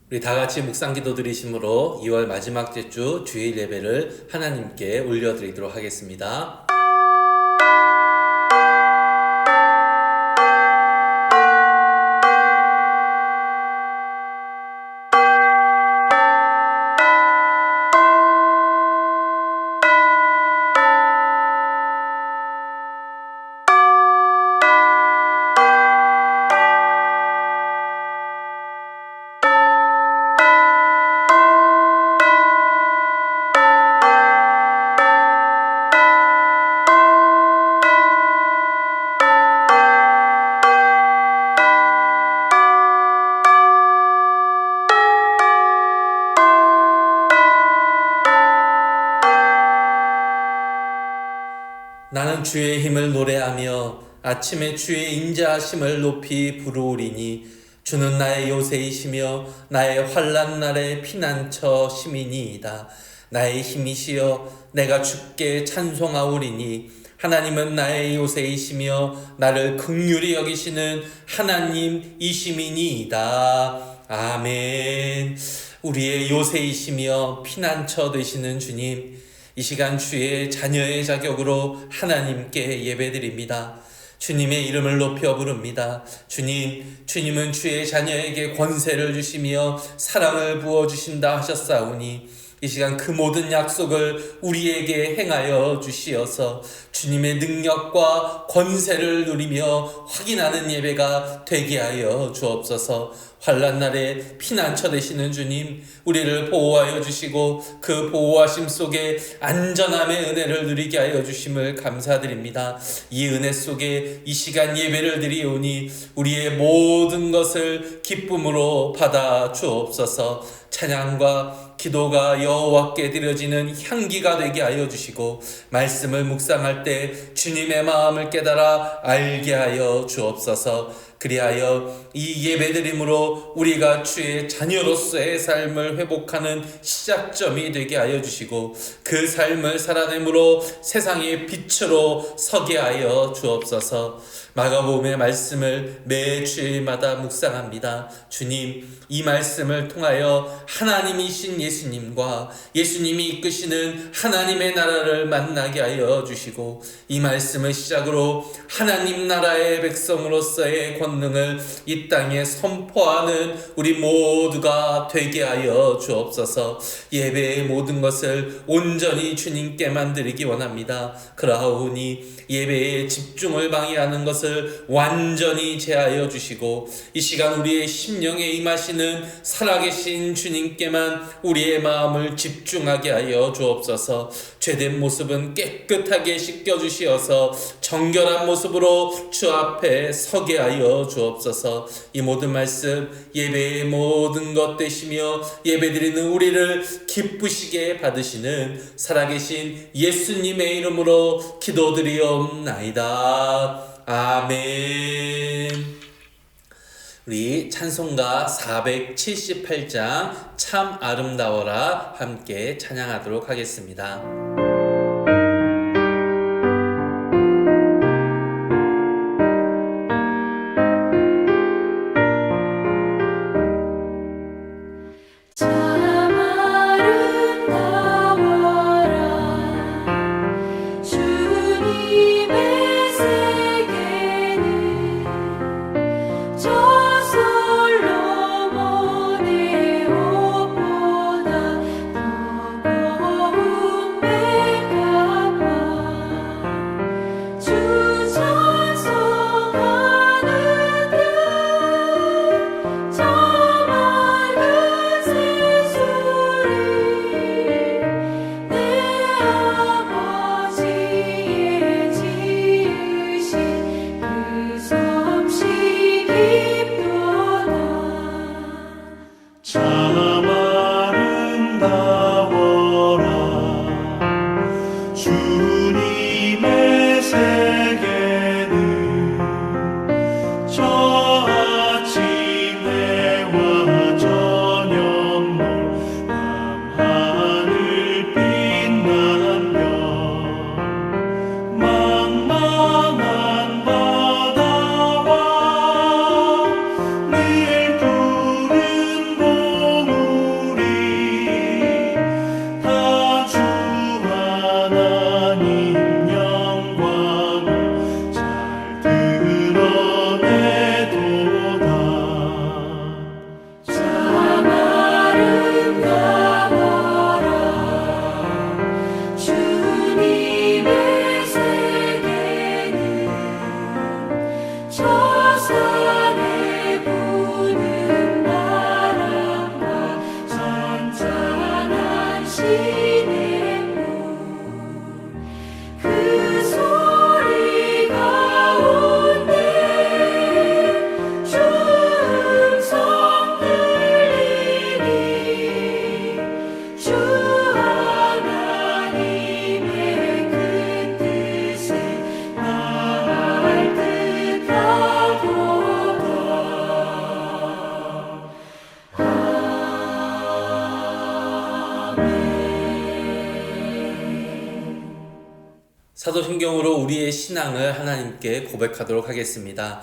우리 다 같이 묵상 기도 드리심으로 2월 마지막 주 주일 예배를 하나님께 올려드리도록 하겠습니다. 나는 주의 힘을 노래하며 아침에 주의 인자하심을 높이 부르리니 주는 나의 요새이시며 나의 환난 날의 피난처 시민이이다. 나의 힘이시여 내가 주께 찬송하오리니 하나님은 나의 요새이시며 나를 긍휼히 여기시는 하나님이시민이이다. 아멘. 우리의 요새이시며 피난처 되시는 주님, 이 시간 주의 자녀의 자격으로 하나님께 예배드립니다. 주님의 이름을 높여 부릅니다. 주님은 주의 자녀에게 권세를 주시며 사랑을 부어주신다 하셨사오니 이 시간 그 모든 약속을 우리에게 행하여 주시어서 주님의 능력과 권세를 누리며 확인하는 예배가 되게 하여 주옵소서. 환난 날에 피난처 되시는 주님, 우리를 보호하여 주시고 그 보호하심 속에 안전함의 은혜를 누리게 하여 주심을 감사드립니다. 이 은혜 속에 이 시간 예배를 드리오니 우리의 모든 것을 기쁨으로 받아 주옵소서. 찬양과 기도가 여호와께 드려지는 향기가 되게 하여 주시고 말씀을 묵상할 때 주님의 마음을 깨달아 알게 하여 주옵소서. 그리하여 이 예배드림으로 우리가 주의 자녀로서의 삶을 회복하는 시작점이 되게 하여 주시고 그 삶을 살아내므로 세상의 빛으로 서게 하여 주옵소서. 마가복음의 말씀을 매 주일마다 묵상합니다. 주님, 이 말씀을 통하여 하나님이신 예수님과 예수님이 이끄시는 하나님의 나라를 만나게 하여 주시고 이 말씀을 시작으로 하나님 나라의 백성으로서의 권능을 이 땅에 선포하는 우리 모두가 되게 하여 주옵소서. 예배의 모든 것을 온전히 주님께만 드리기 원합니다. 그러하오니 예배에 집중을 방해하는 것을 완전히 제하여 주시고 이 시간 우리의 심령에 임하시는 살아계신 주님께만 우리의 마음을 집중하게 하여 주옵소서. 죄된 모습은 깨끗하게 씻겨주시어서 정결한 모습으로 주 앞에 서게 하여 주옵소서. 이 모든 말씀 예배의 모든 것 되시며 예배드리는 우리를 기쁘시게 받으시는 살아계신 예수님의 이름으로 기도드리옵나이다. 아멘. 우리 찬송가 478장 참 아름다워라 함께 찬양하도록 하겠습니다. 사도신경으로 우리의 신앙을 하나님께 고백하도록 하겠습니다.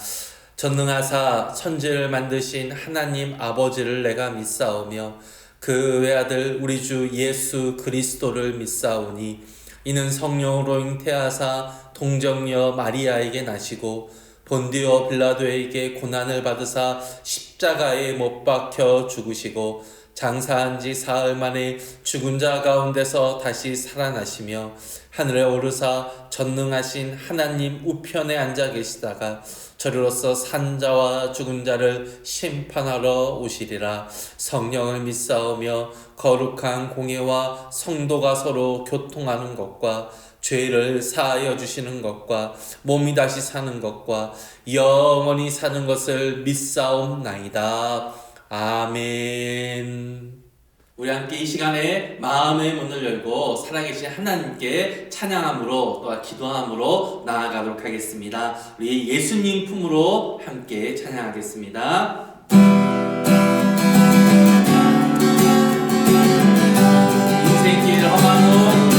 전능하사 천지를 만드신 하나님 아버지를 내가 믿사오며 그 외아들 우리 주 예수 그리스도를 믿사오니 이는 성령으로 잉태하사 동정녀 마리아에게 나시고 본디오 빌라도에게 고난을 받으사 십자가에 못 박혀 죽으시고 장사한 지 사흘 만에 죽은 자 가운데서 다시 살아나시며 하늘에 오르사 전능하신 하나님 우편에 앉아 계시다가 저리로서 산자와 죽은 자를 심판하러 오시리라. 성령을 믿사오며 거룩한 공예와 성도가 서로 교통하는 것과 죄를 사하여 주시는 것과 몸이 다시 사는 것과 영원히 사는 것을 믿사옵나이다. 아멘. 우리 함께 이 시간에 마음의 문을 열고 살아계신 하나님께 찬양함으로 또한 기도함으로 나아가도록 하겠습니다. 우리 예수님 품으로 함께 찬양하겠습니다. 인생길 험하고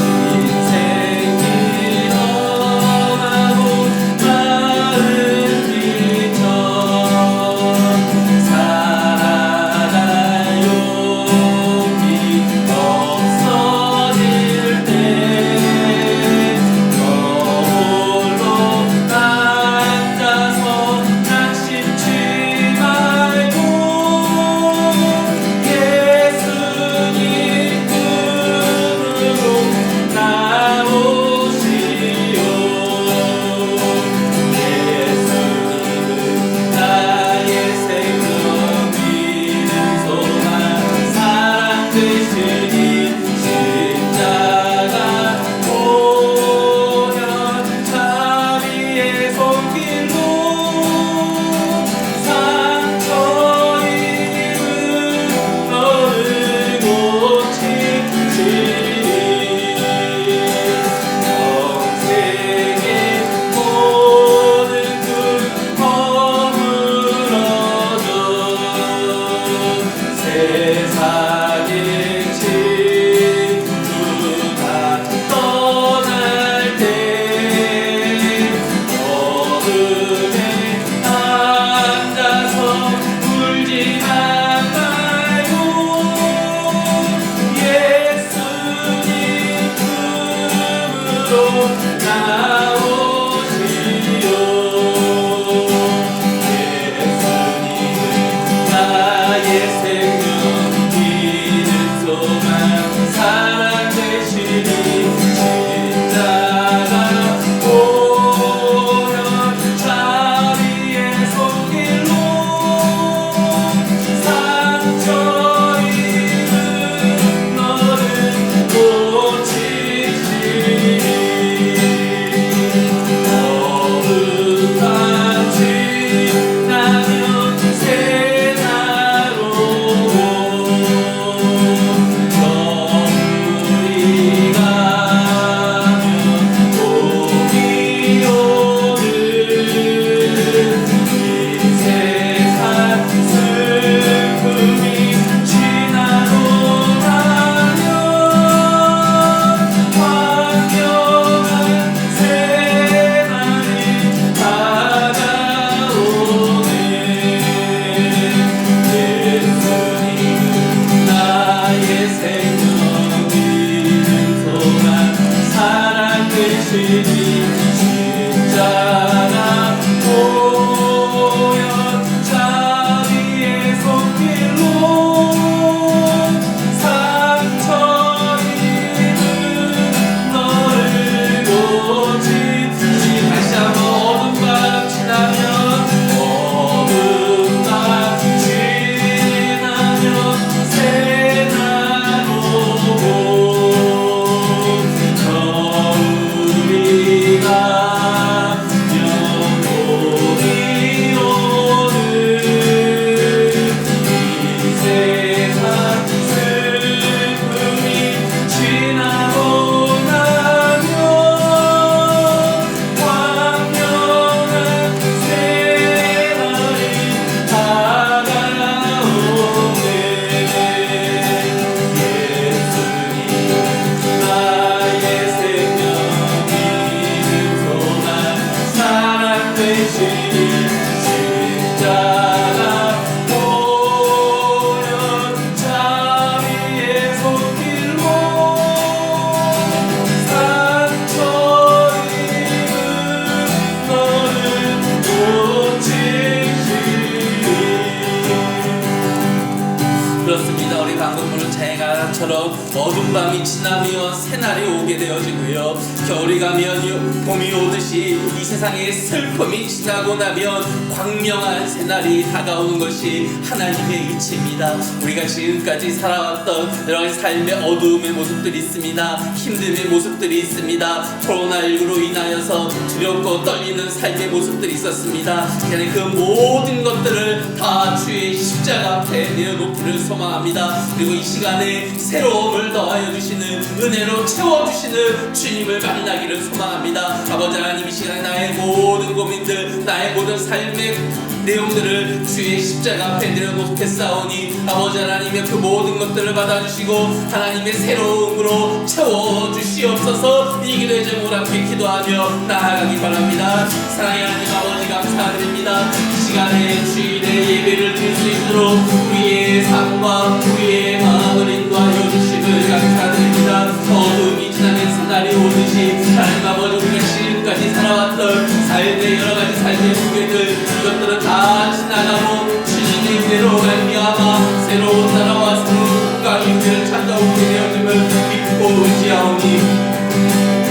그렇습니다. 우리 방금 부른 찬양처럼 어둠 밤이 지나면 새날이 오게 되어지고요. 겨울이 가면 봄이 오듯이 이 세상의 슬픔이 지나고 나면 광명한 새날이 다가오는 것이 하나님의 이치입니다. 우리가 지금까지 살아왔던 여러 가지 삶의 어두움의 모습들이 있습니다. 힘듦의 모습들이 있습니다. 코로나19로 인하여서 두렵고 떨리는 삶의 모습들이 있었습니다. 그 모든 것들을 다 주의 십자가 앞에 내어놓기를 소망합니다. 그리고 이 시간에 새로움을 더하여 주시는, 은혜로 채워주시는 주님을 만나기를 소망합니다. 아버지 하나님, 이 시간에 나의 모든 고민들, 나의 모든 삶의 내용들을 주의 십자가 앞에 내려놓겠사오니 아버지 하나님의 그 모든 것들을 받아주시고 하나님의 새로움으로 채워주시옵소서. 이 기도의 제목을 함께 기도하며 나아가기 바랍니다. 사랑의 하나님 아버지, 감사드립니다. 이 시간에 주일의 예배를 드릴 수 있도록 우리의 삶과 우리의 마음을 인도하여 주심을 감사드립니다. 어둠이 지나는 새날이 오듯이 하나님 아버지, 우리가 지금까지 살아왔던 삶의 여러 가지 삶의 무게들, 이것들은 다 지나가고 주님의 은혜로 말미암아 새로운 나라와 새로운 국가인들을 찾아오게 되어짐을 믿고 의지하오니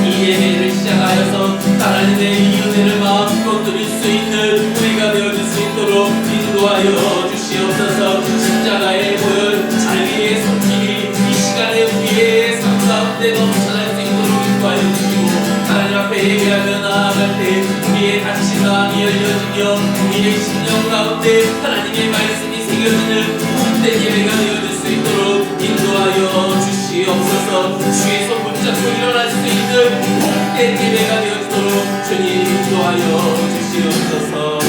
이 예배를 시작하여서 하나님의 이 은혜를 마음껏 누릴 수 있는 우리가 되어줄 수 있도록 인도하여 주시옵소서. 십자가의 보혈 자리의 손길이 이 시간에 우리의 삶 가운데 넘쳐날 수 있도록 인도하여 주시고 하나님 앞에 예배하며 나아갈 때 우리의 닫힌 마음이 열려지며 우리의 심령 가운데 하나님의 말씀이 새겨지는 복된 예배가 되어질 수 있도록 인도하여 주시옵소서. 주의 손 붙잡고 일어날 수 있는 복된 예배가 되어지도록 주님 인도하여 주시옵소서.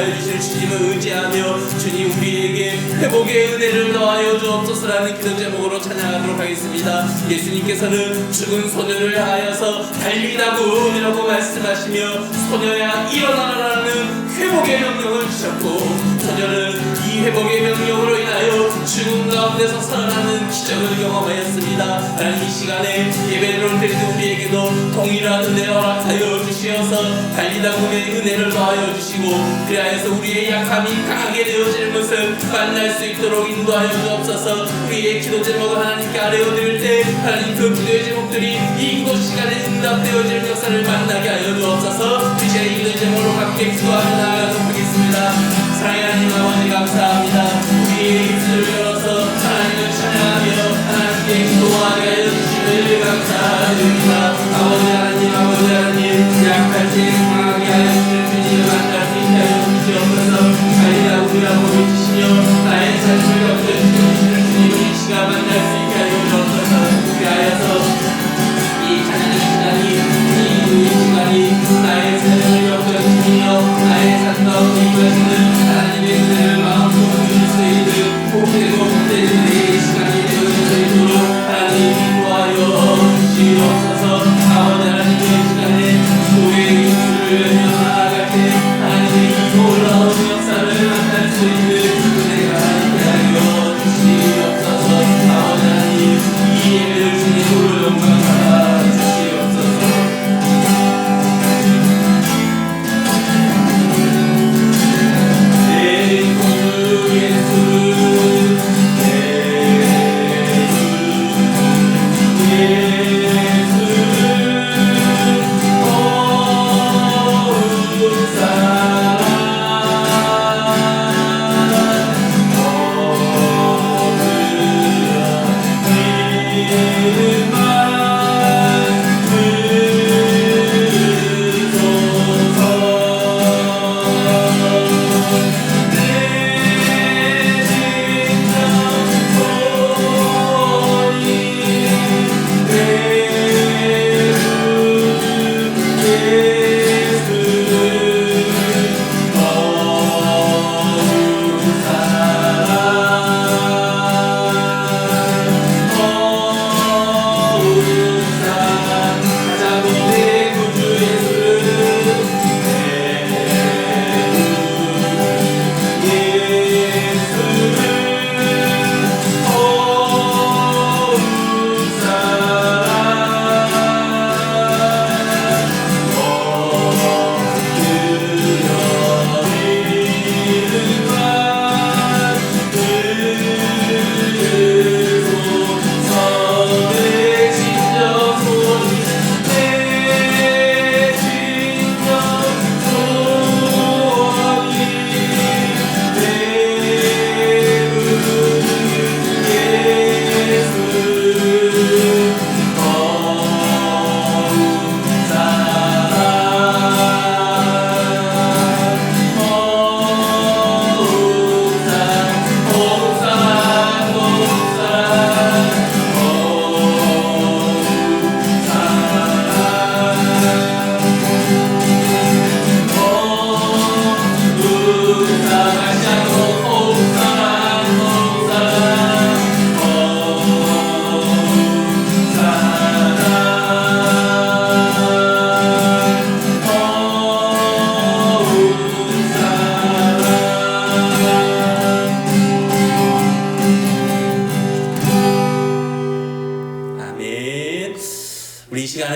하여 주실 주님을 의지하며 주님 우리에게 회복의 은혜를 더하여 주옵소서라는 기도 제목으로 찬양하도록 하겠습니다. 예수님께서는 죽은 소녀를 향하여서 달리다군이라고 말씀하시며 소녀야 일어나라라는 회복의 명령을 주셨고 소녀는 이 회복의 명령으로 인하여 죽음 가운데서 살아나는 기적을 경험하였습니다. 하나님 이 시간에 예배를 드리는 우리에게도 동일한 은혜 허락하여 주시어서 달리다군의 은혜를 더하여 주시고 그리하여서 우리의 약함이 강하게 되어지는 것을 만날 수 있도록 인도하여 주옵소서. 우리의 기도 제목을 하나님께 아뢰어드릴 때 하나님 그 기도의 제목들이 이 기도 시간에 응답되어지는 역사를 만나게 하여 주옵소서. 이 시간에 이 기도 제목으로 함께 기도하며 나아가도록 하겠습니다. 사랑의 하나님 아버지 감사합니다. 우리의 입술을 열어서 하나님을 찬양하며 하나님께 기도하게 하여 주시길 감사드립니다. 아버지 하나님 약할 때 강하게 하여 주실 주님을 만날 수 있게 하여 주시옵소서. 달리다군이라고 외치시며 나의 삶을 덮여주시는 주님을 이 시간 만날 수 있게 하여 주옵소서. 그리하여서 이 찬양의 시간이 이 시간이 나의 삶을 덮여주시며 나의 삶 가운데 임하시는 하나님의 은혜를 마음으로 누릴 수 있는 복되고 복되는 이 시간이 되어질 수 있도록 하나님 인도하여 주시옵소서. 아버지 하나님 이 시간에 교회의 입술을 열며 나아갈 때 하나님의 이 놀라운 역사를 만날 수 있는 은혜가 있게 하여 주시옵소서. 아버지 하나님 이 예배를 주님으로 영광하여 주시옵소서. 내 구주 예수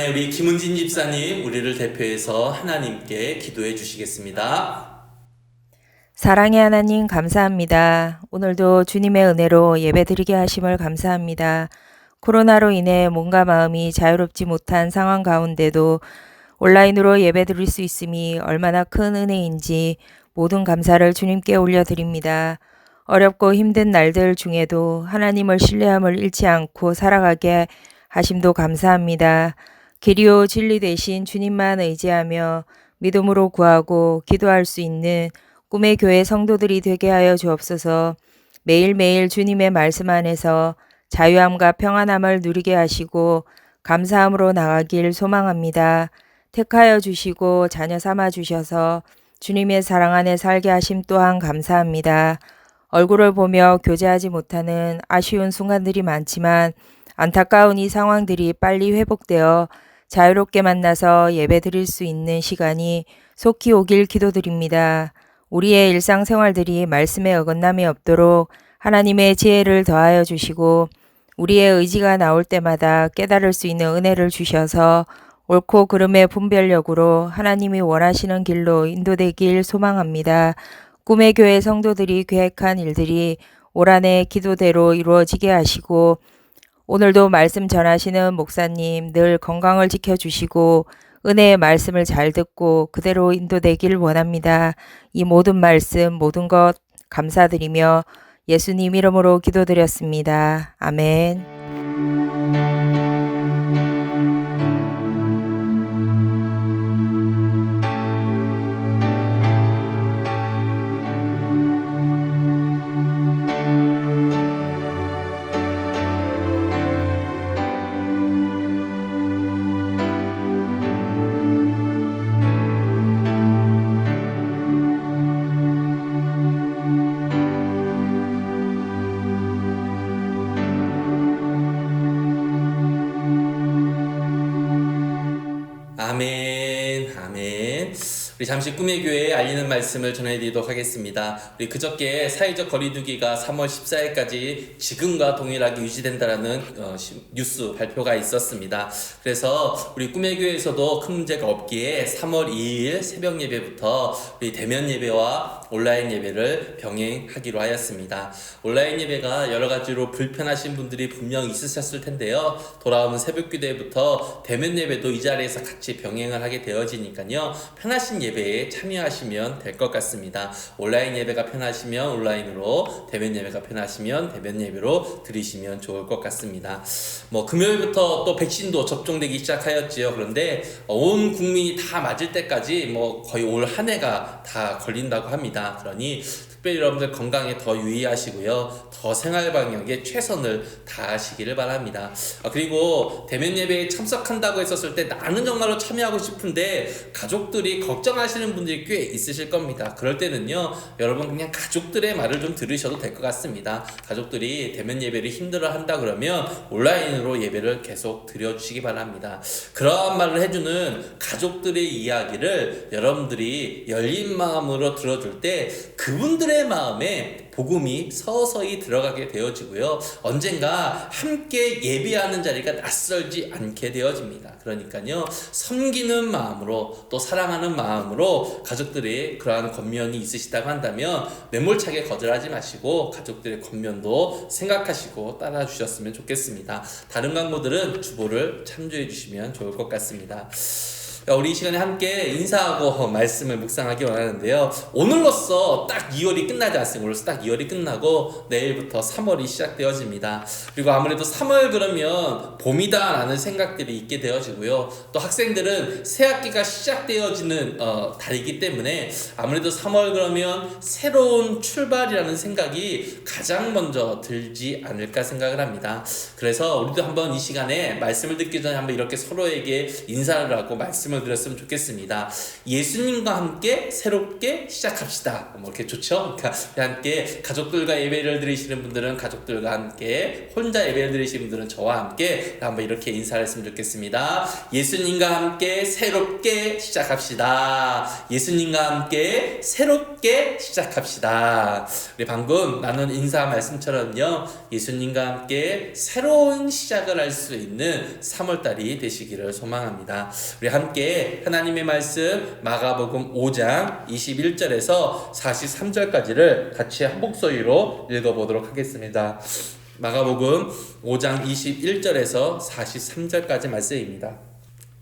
우리 김은진 집사님 우리를 대표해서 하나님께 기도해 주시겠습니다. 사랑의 하나님 감사합니다. 오늘도 주님의 은혜로 예배드리게 하심을 감사합니다. 코로나로 인해 몸과 마음이 자유롭지 못한 상황 가운데도 온라인으로 예배드릴 수 있음이 얼마나 큰 은혜인지 모든 감사를 주님께 올려드립니다. 어렵고 힘든 날들 중에도 하나님을 신뢰함을 잃지 않고 살아가게 하심도 감사합니다. 길이요 진리 되신 주님만 의지하며 믿음으로 구하고 기도할 수 있는 꿈의 교회 성도들이 되게 하여 주옵소서. 매일매일 주님의 말씀 안에서 자유함과 평안함을 누리게 하시고 감사함으로 나가길 소망합니다. 택하여 주시고 자녀 삼아 주셔서 주님의 사랑 안에 살게 하심 또한 감사합니다. 얼굴을 보며 교제하지 못하는 아쉬운 순간들이 많지만 안타까운 이 상황들이 빨리 회복되어 자유롭게 만나서 예배 드릴 수 있는 시간이 속히 오길 기도드립니다. 우리의 일상생활들이 말씀에 어긋남이 없도록 하나님의 지혜를 더하여 주시고 우리의 의지가 나올 때마다 깨달을 수 있는 은혜를 주셔서 옳고 그름의 분별력으로 하나님이 원하시는 길로 인도되길 소망합니다. 꿈의 교회 성도들이 계획한 일들이 올 한해 기도대로 이루어지게 하시고 오늘도 말씀 전하시는 목사님 늘 건강을 지켜주시고 은혜의 말씀을 잘 듣고 그대로 인도되길 원합니다. 이 모든 말씀 모든 것 감사드리며 예수님 이름으로 기도드렸습니다. 아멘. 아멘, 아멘. 우리 잠시 꿈의 교회에 알리는 말씀을 전해드리도록 하겠습니다. 우리 그저께 사회적 거리두기가 3월 14일까지 지금과 동일하게 유지된다라는 뉴스 발표가 있었습니다. 그래서 우리 꿈의 교회에서도 큰 문제가 없기에 3월 2일 새벽 예배부터 우리 대면 예배와 온라인 예배를 병행하기로 하였습니다. 온라인 예배가 여러 가지로 불편하신 분들이 분명 있으셨을 텐데요. 돌아오는 새벽 기도회부터 대면 예배도 이 자리에서 같이 병행을 하게 되어지니까요. 편하신 예배에 참여하시면 될 것 같습니다. 온라인 예배가 편하시면 온라인으로, 대면 예배가 편하시면 대면 예배로 들으시면 좋을 것 같습니다. 금요일부터 또 백신도 접종되기 시작하였지요. 그런데 온 국민이 다 맞을 때까지 거의 올 한 해가 다 걸린다고 합니다. 그러니 특별히 여러분들 건강에 더 유의하시고요. 더 생활 방역에 최선을 다하시기를 바랍니다. 그리고 대면 예배에 참석한다고 했었을 때 나는 정말로 참여하고 싶은데 가족들이 걱정하시는 분들이 꽤 있으실 겁니다. 그럴 때는요, 여러분 그냥 가족들의 말을 좀 들으셔도 될 것 같습니다. 가족들이 대면 예배를 힘들어 한다 그러면 온라인으로 예배를 계속 드려주시기 바랍니다. 그러한 말을 해주는 가족들의 이야기를 여러분들이 열린 마음으로 들어줄 때 그분들의 마음에 복음이 서서히 들어가게 되어지고요. 언젠가 함께 예배하는 자리가 낯설지 않게 되어집니다. 그러니까요, 섬기는 마음으로 또 사랑하는 마음으로 가족들의 그러한 권면이 있으시다고 한다면 매몰차게 거절하지 마시고 가족들의 권면도 생각하시고 따라 주셨으면 좋겠습니다. 다른 강모들은 주보를 참조해 주시면 좋을 것 같습니다. 우리 이 시간에 함께 인사하고 말씀을 묵상하기 원하는데요. 오늘로써 딱 2월이 끝나지 않습니다. 오늘로써 딱 2월이 끝나고 내일부터 3월이 시작되어집니다. 그리고 아무래도 3월 그러면 봄이다 라는 생각들이 있게 되어지고요. 또 학생들은 새학기가 시작되어지는 달이기 때문에 아무래도 3월 그러면 새로운 출발이라는 생각이 가장 먼저 들지 않을까 생각을 합니다. 그래서 우리도 한번 이 시간에 말씀을 듣기 전에 한번 이렇게 서로에게 인사를 하고 말씀을 드렸으면 좋겠습니다. 예수님과 함께 새롭게 시작합시다. 이렇게 좋죠? 그러니까 함께 가족들과 예배를 드리시는 분들은 가족들과 함께, 혼자 예배를 드리시는 분들은 저와 함께 한번 이렇게 인사를 했으면 좋겠습니다. 예수님과 함께 새롭게 시작합시다. 예수님과 함께 새롭게 시작합시다. 우리 방금 나눈 인사 말씀처럼요, 예수님과 함께 새로운 시작을 할 수 있는 3월달이 되시기를 소망합니다. 우리 함께 하나님의 말씀 마가복음 5장 21절에서 43절까지를 같이 한 목소리로 읽어보도록 하겠습니다. 마가복음 5장 21절에서 43절까지 말씀입니다.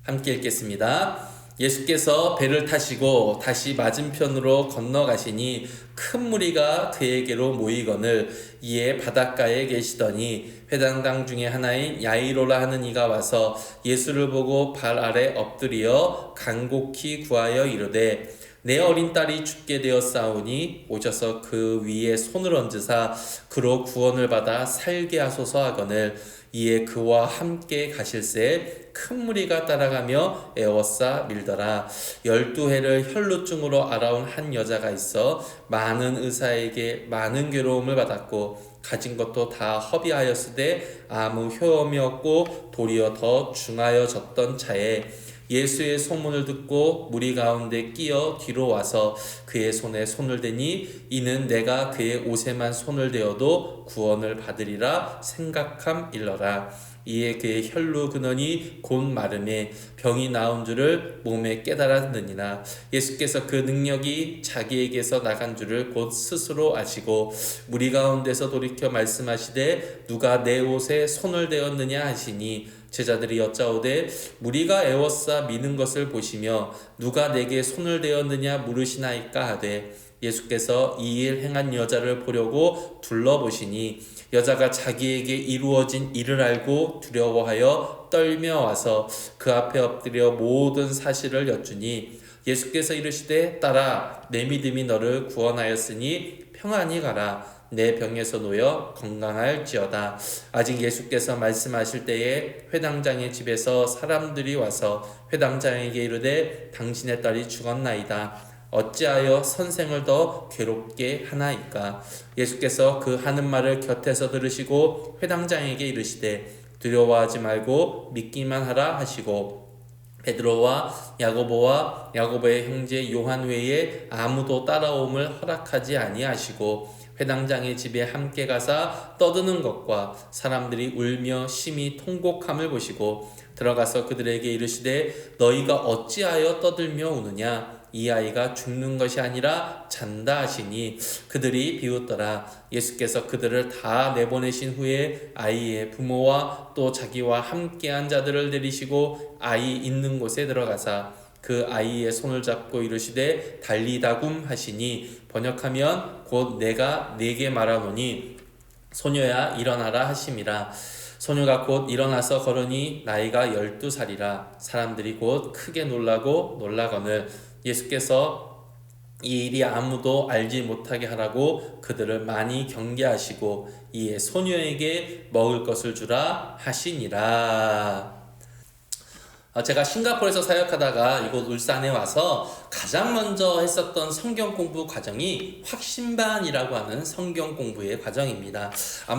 함께 읽겠습니다. 예수께서 배를 타시고 다시 맞은편으로 건너가시니 큰 무리가 그에게로 모이거늘 이에 바닷가에 계시더니 회당당 중에 하나인 야이로라 하는 이가 와서 예수를 보고 발 아래 엎드려 간곡히 구하여 이르되 내 어린 딸이 죽게 되었사오니 오셔서 그 위에 손을 얹으사 그로 구원을 받아 살게 하소서 하거늘 이에 그와 함께 가실새 큰 무리가 따라가며 애워싸 밀더라. 12해를 혈루증으로 앓아온 한 여자가 있어 많은 의사에게 많은 괴로움을 받았고 가진 것도 다 허비하였으되 아무 효험이 없고 도리어 더 중하여졌던 차에 예수의 소문을 듣고 무리 가운데 끼어 뒤로 와서 그의 손에 손을 대니 이는 내가 그의 옷에만 손을 대어도 구원을 받으리라 생각함일러라. 이에 그의 혈루 근원이 곧 마름에 병이 나은 줄을 몸에 깨달았느니라. 예수께서 그 능력이 자기에게서 나간 줄을 곧 스스로 아시고 무리 가운데서 돌이켜 말씀하시되 누가 내 옷에 손을 대었느냐 하시니 제자들이 여짜오되 무리가 애워싸 미는 것을 보시며 누가 내게 손을 대었느냐 물으시나이까 하되 예수께서 이 일 행한 여자를 보려고 둘러보시니 여자가 자기에게 이루어진 일을 알고 두려워하여 떨며 와서 그 앞에 엎드려 모든 사실을 여쭈니 예수께서 이르시되 딸아 내 믿음이 너를 구원하였으니 평안히 가라. 내 병에서 놓여 건강할지어다. 아직 예수께서 말씀하실 때에 회당장의 집에서 사람들이 와서 회당장에게 이르되 당신의 딸이 죽었나이다. 어찌하여 선생을 더 괴롭게 하나이까? 예수께서 그 하는 말을 곁에서 들으시고 회당장에게 이르시되 두려워하지 말고 믿기만 하라 하시고 베드로와 야고보와 야고보의 형제 요한 외에 아무도 따라옴을 허락하지 아니하시고 회당장의 집에 함께 가사 떠드는 것과 사람들이 울며 심히 통곡함을 보시고 들어가서 그들에게 이르시되 너희가 어찌하여 떠들며 우느냐? 이 아이가 죽는 것이 아니라 잔다 하시니 그들이 비웃더라. 예수께서 그들을 다 내보내신 후에 아이의 부모와 또 자기와 함께한 자들을 데리시고 아이 있는 곳에 들어가사 그 아이의 손을 잡고 이르시되 달리다굼 하시니 번역하면 곧 내가 네게 말하노니 소녀야 일어나라 하심이라. 소녀가 곧 일어나서 걸으니 나이가 12살이라. 사람들이 곧 크게 놀라고 놀라거늘 예수께서 이 일이 아무도 알지 못하게 하라고 그들을 많이 경계하시고 이에 소녀에게 먹을 것을 주라 하시니라. 제가 싱가포르에서 사역하다가 이곳 울산에 와서 가장 먼저 했었던 성경 공부 과정이 확신반이라고 하는 성경 공부의 과정입니다.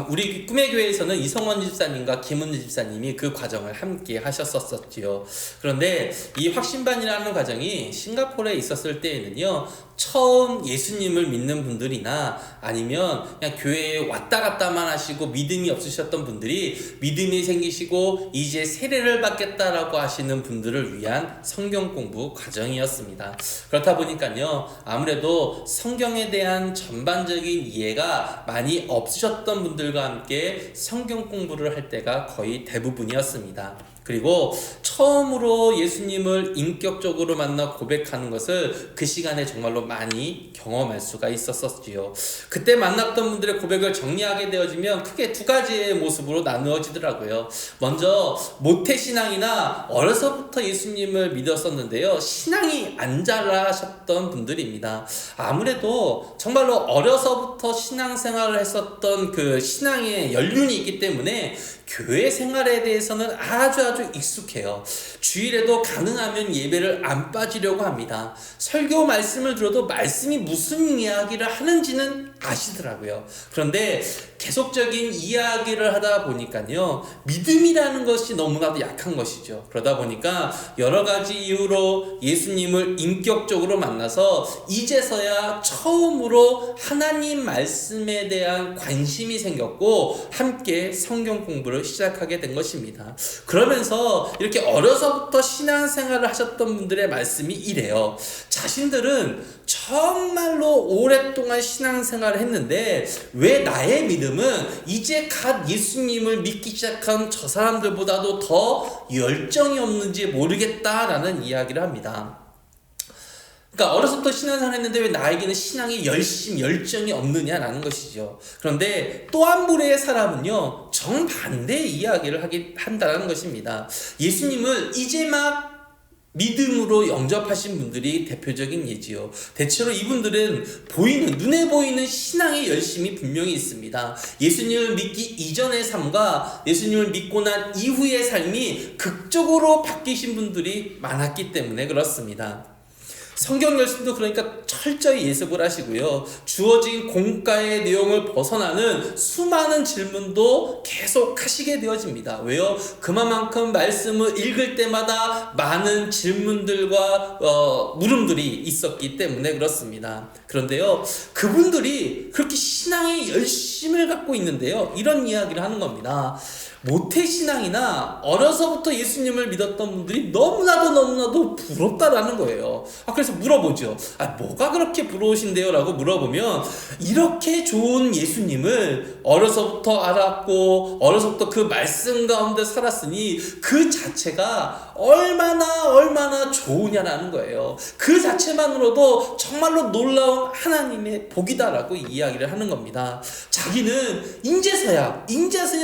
우리 꿈의 교회에서는 이성원 집사님과 김은지 집사님이 그 과정을 함께 하셨었지요. 그런데 이 확신반이라는 과정이 싱가포르에 있었을 때에는요, 처음 예수님을 믿는 분들이나 아니면 그냥 교회에 왔다 갔다만 하시고 믿음이 없으셨던 분들이 믿음이 생기시고 이제 세례를 받겠다라고 하시는 분들을 위한 성경 공부 과정이었습니다. 그렇다 보니까요, 아무래도 성경에 대한 전반적인 이해가 많이 없으셨던 분들과 함께 성경 공부를 할 때가 거의 대부분이었습니다. 그리고 처음으로 예수님을 인격적으로 만나 고백하는 것을 그 시간에 정말로 많이 경험할 수가 있었었지요. 그때 만났던 분들의 고백을 정리하게 되어지면 크게 두 가지의 모습으로 나누어지더라고요. 먼저 모태신앙이나 어려서부터 예수님을 믿었었는데요, 신앙이 안 자라셨던 분들입니다. 아무래도 정말로 어려서부터 신앙생활을 했었던 그 신앙의 연륜이 있기 때문에 교회 생활에 대해서는 아주 익숙해요. 주일에도 가능하면 예배를 안 빠지려고 합니다. 설교 말씀을 들어도 말씀이 무슨 이야기를 하는지는 아시더라고요. 그런데 계속적인 이야기를 하다 보니까요, 믿음이라는 것이 너무나도 약한 것이죠. 그러다 보니까 여러 가지 이유로 예수님을 인격적으로 만나서 이제서야 처음으로 하나님 말씀에 대한 관심이 생겼고 함께 성경 공부를 시작하게 된 것입니다. 그러면서 이렇게 어려서부터 신앙생활을 하셨던 분들의 말씀이 이래요. 자신들은 정말로 오랫동안 신앙생활을 했는데 왜 나의 믿음은 이제 갓 예수님을 믿기 시작한 저 사람들보다도 더 열정이 없는지 모르겠다라는 이야기를 합니다. 그러니까 어려서부터 신앙생활을 했는데 왜 나에게는 신앙의 열정이 없느냐라는 것이죠. 그런데 또 한 부류의 사람은요, 정반대의 이야기를 한다는 것입니다. 예수님을 이제 막 믿음으로 영접하신 분들이 대표적인 예지요. 대체로 이분들은 눈에 보이는 신앙의 열심이 분명히 있습니다. 예수님을 믿기 이전의 삶과 예수님을 믿고 난 이후의 삶이 극적으로 바뀌신 분들이 많았기 때문에 그렇습니다. 성경 열심도 그러니까 철저히 예습을 하시고요. 주어진 공과의 내용을 벗어나는 수많은 질문도 계속 하시게 되어집니다. 왜요? 그만큼 말씀을 읽을 때마다 많은 질문들과 물음들이 있었기 때문에 그렇습니다. 그런데요, 그분들이 그렇게 신앙의 열심을 갖고 있는데요, 이런 이야기를 하는 겁니다. 모태신앙이나 어려서부터 예수님을 믿었던 분들이 너무나도 부럽다라는 거예요. 그래서 물어보죠. 뭐가 그렇게 부러우신데요? 라고 물어보면, 이렇게 좋은 예수님을 어려서부터 알았고 어려서부터 그 말씀 가운데 살았으니 그 자체가 얼마나 좋으냐라는 거예요. 그 자체만으로도 정말로 놀라운 하나님의 복이다라고 이야기를 하는 겁니다. 자기는 인제서야